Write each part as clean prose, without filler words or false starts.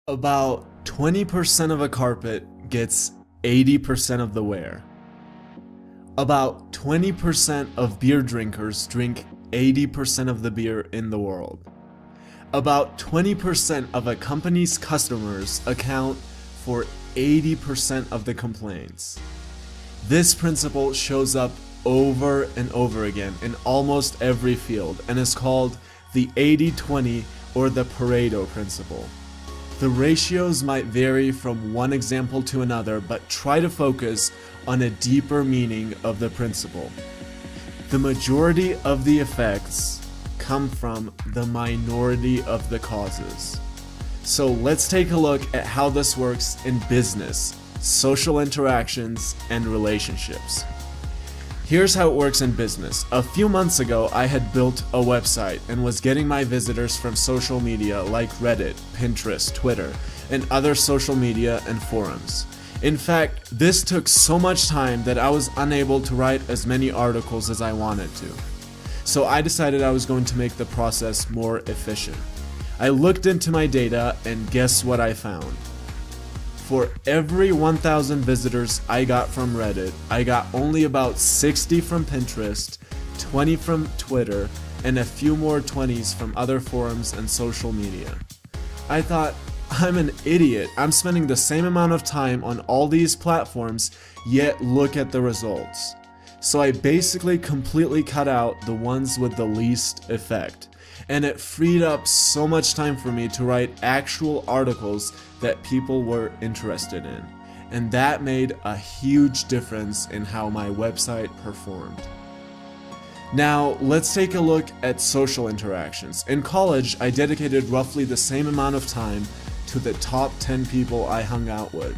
About 20% of a carpet gets 80% of the wear. About 20% of beer drinkers drink 80% of the beer in the world. About 20% of a company's customers account for 80% of the complaints. This principle shows up over and over again in almost every field and is called the 80-20 or the Pareto principle. The ratios might vary from one example to another, but try to focus on a deeper meaning of the principle. The majority of the effects come from the minority of the causes. So let's take a look at how this works in business, social interactions, and relationships. Here's how it works in business. A few months ago, I had built a website and was getting my visitors from social media like Reddit, Pinterest, Twitter, and other social media and forums. In fact, this took so much time that I was unable to write as many articles as I wanted to. So I decided I was going to make the process more efficient. I looked into my data and guess what I found? For every 1,000 visitors I got from Reddit, I got only about 60 from Pinterest, 20 from Twitter, and a few more 20s from other forums and social media. I thought, I'm an idiot. I'm spending the same amount of time on all these platforms, yet look at the results. So I basically completely cut out the ones with the least effect. And it freed up so much time for me to write actual articles that people were interested in. And that made a huge difference in how my website performed. Now, let's take a look at social interactions. In college, I dedicated roughly the same amount of time to the top 10 people I hung out with.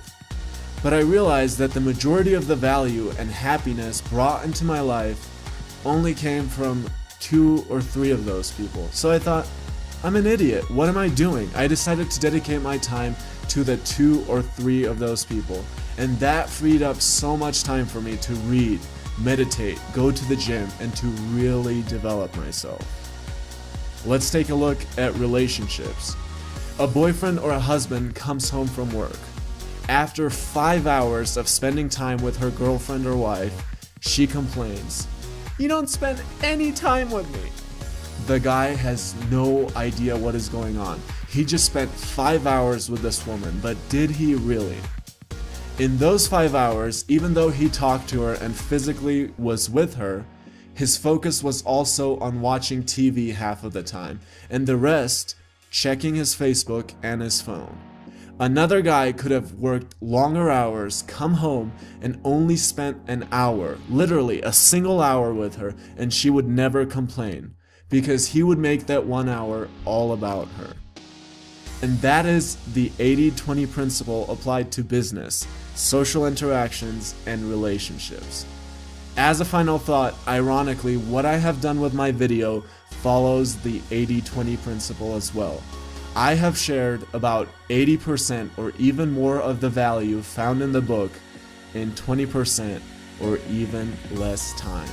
But I realized that the majority of the value and happiness brought into my life only came from 2 or 3 of those people. So I thought, I'm an idiot. What am I doing? I decided to dedicate my time to the 2 or 3 of those people. And that freed up so much time for me to read, meditate, go to the gym, and to really develop myself. Let's take a look at relationships. A boyfriend or a husband comes home from work. After 5 hours of spending time with her girlfriend or wife, she complains, "You don't spend any time with me." The guy has no idea what is going on. He just spent 5 hours with this woman, but did he really? In those 5 hours, even though he talked to her and physically was with her, his focus was also on watching TV half of the time, and the rest, checking his Facebook and his phone. Another guy could have worked longer hours, come home, and only spent an hour, literally a single hour with her, and she would never complain, because he would make that 1 hour all about her. And that is the 80-20 principle applied to business, social interactions, and relationships. As a final thought, ironically, what I have done with my video follows the 80-20 principle as well. I have shared about 80% or even more of the value found in the book in 20% or even less time.